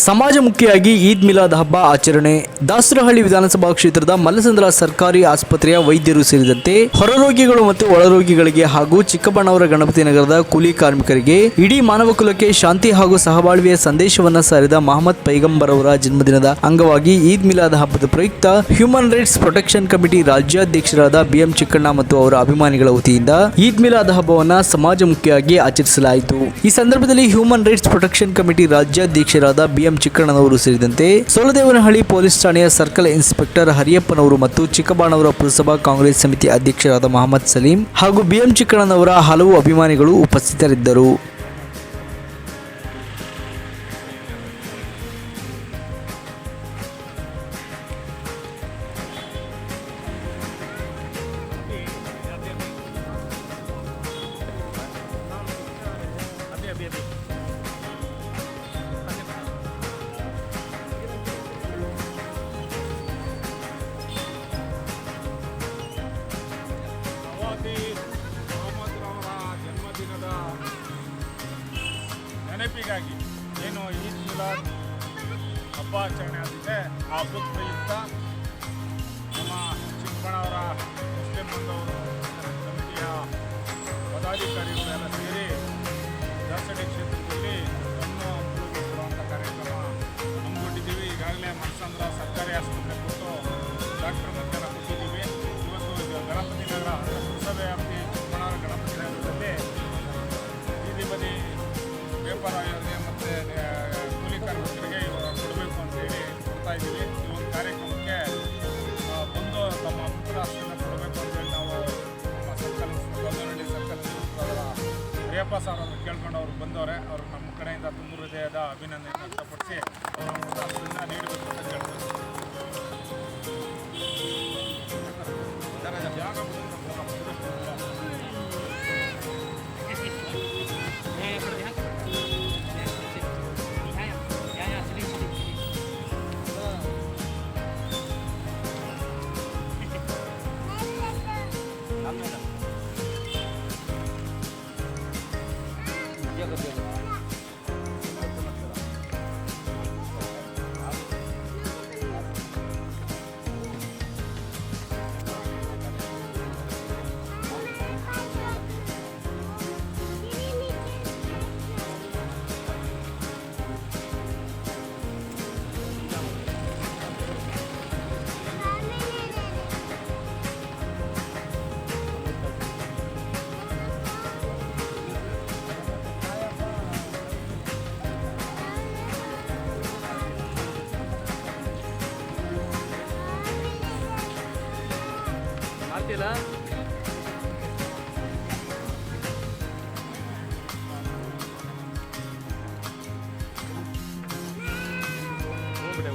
ಸಮಾಜಮುಖಿಯಾಗಿ ಈದ್ ಮಿಲಾದ್ ಹಬ್ಬ ಆಚರಣೆ. ದಾಸರಹಳ್ಳಿ ವಿಧಾನಸಭಾ ಕ್ಷೇತ್ರದ ಮಲ್ಲಸಂದ್ರ ಸರ್ಕಾರಿ ಆಸ್ಪತ್ರೆಯ ವೈದ್ಯರು ಸೇರಿದಂತೆ ಹೊರರೋಗಿಗಳು ಮತ್ತು ಒಳರೋಗಿಗಳಿಗೆ ಹಾಗೂ ಚಿಕ್ಕಬಣ್ಣಾವರ ಗಣಪತಿ ನಗರದ ಕೂಲಿ ಕಾರ್ಮಿಕರಿಗೆ ಇಡೀ ಮಾನವ ಕುಲಕ್ಕೆ ಶಾಂತಿ ಹಾಗೂ ಸಹಬಾಳ್ವೆಯ ಸಂದೇಶವನ್ನ ಸಾರಿದ ಮಹಮ್ಮದ್ ಪೈಗಂಬರ್ ಅವರ ಜನ್ಮದಿನದ ಅಂಗವಾಗಿ ಈದ್ ಮಿಲಾದ್ ಹಬ್ಬದ ಪ್ರಯುಕ್ತ ಹ್ಯೂಮನ್ ರೈಟ್ಸ್ ಪ್ರೊಟೆಕ್ಷನ್ ಕಮಿಟಿ ರಾಜ್ಯಾಧ್ಯಕ್ಷರಾದ ಬಿಎಂ ಚಿಕ್ಕಣ್ಣ ಮತ್ತು ಅವರ ಅಭಿಮಾನಿಗಳ ವತಿಯಿಂದ ಈದ್ ಮಿಲಾದ್ ಹಬ್ಬವನ್ನು ಸಮಾಜಮುಖಿಯಾಗಿ ಆಚರಿಸಲಾಯಿತು. ಈ ಸಂದರ್ಭದಲ್ಲಿ ಹ್ಯೂಮನ್ ರೈಟ್ಸ್ ಪ್ರೊಟೆಕ್ಷನ್ ಕಮಿಟಿ ರಾಜ್ಯಾಧ್ಯಕ್ಷರಾದ ಬಿಎಂ ಚಿಕ್ಕಣ್ಣನವರು ಸೇರಿದಂತೆ ಸೋಲದೇವನಹಳ್ಳಿ ಪೊಲೀಸ್ ಠಾಣೆಯ ಸರ್ಕಲ್ ಇನ್ಸ್ಪೆಕ್ಟರ್ ಹರಿಯಪ್ಪನವರು ಮತ್ತು ಚಿಕ್ಕಬಾಣಾವರ ಪುರಸಭಾ ಕಾಂಗ್ರೆಸ್ ಸಮಿತಿ ಅಧ್ಯಕ್ಷರಾದ ಮಹಮ್ಮದ್ ಸಲೀಂ ಹಾಗೂ ಬಿಎಂ ಚಿಕ್ಕಣ್ಣನವರ ಹಲವು ಅಭಿಮಾನಿಗಳು ಉಪಸ್ಥಿತರಿದ್ದರು. ಮೊಹಮ್ಮದ್ ರವರ ಜನ್ಮದಿನದ ನೆನಪಿಗಾಗಿ ಏನು ಈದ್ ಮಿಲಾದ್ ಹಬ್ಬ ಆಚರಣೆ ಆಗಿದೆ. ಆ ಹಬ್ಬದ ಪ್ರಯುಕ್ತ ನಮ್ಮ ಚಿಕ್ಕಬಣ್ಣಾವರ ಮುಸ್ಲಿಂ ಬಂಧವರು ಕಮಿಟಿಯ ಪದಾಧಿಕಾರಿಗಳೆಲ್ಲ ಸೇರಿ ದಾಸರಹಳ್ಳಿ ಕ್ಷೇತ್ರದಲ್ಲಿ ಕಣ್ಣು ಹಂಪಲು ಕೊಡುವಂಥ ಕಾರ್ಯಕ್ರಮ ಹಮ್ಮಿಕೊಂಡಿದ್ದೀವಿ. ಈಗಾಗಲೇ ಮಲ್ಲಸಂದ್ರ ಸರ್ಕಾರಿ ಆಸ್ಪತ್ರೆ ಕೊಟ್ಟು ಡಾಕ್ಟರ್ ಮಧ್ಯಾಹ್ನ ಕೊಟ್ಟಿದ್ದೀವಿ. ಇವತ್ತು ಗಣಪತಿ ನಗರ ಪುರಸಭೆ ವ್ಯಾಪ್ತಿ ಚಿಕ್ಕಬಣ್ಣಾವರ ಗಣಪತಿ ನಗರದಲ್ಲಿ ಬೀದಿ ಬದಿ ವ್ಯಾಪಾರಿಗಳಿಗೆ ಮತ್ತು ಕೂಲಿ ಕಾರ್ಮಿಕರಿಗೆ ಕೊಡಬೇಕು ಅಂತೇಳಿ ಕೊಡ್ತಾ ಇದ್ದೀವಿ. ಈ ಒಂದು ಕಾರ್ಯಕ್ರಮಕ್ಕೆ ಬಂದು ತಮ್ಮ ಅಭಿಪ್ರಾಯವನ್ನು ಕೊಡಬೇಕು ಅಂತೇಳಿ ನಾವು ನಮ್ಮ ಸೋಲದೇವನಹಳ್ಳಿ ಸರ್ಕಲ್ ಹರಿಯಪ್ಪ ಸರ್ ಅವರು ಕೇಳ್ಕೊಂಡು ಅವರು ಬಂದವರೆ. ಅವರು ನಮ್ಮ ಕಡೆಯಿಂದ ತುಂಬ ಹೃದಯದ ಅಭಿನಂದನೆ ವ್ಯಕ್ತಪಡಿಸಿ ಅವರ ಒಂದು ನೀಡಬೇಕು ಅಂತ ಕೇಳ್ತಾರೆ. ಆಗ್ತಿಲ್ಲ ಹೋಗ್ಬಿಟ್ಟೆ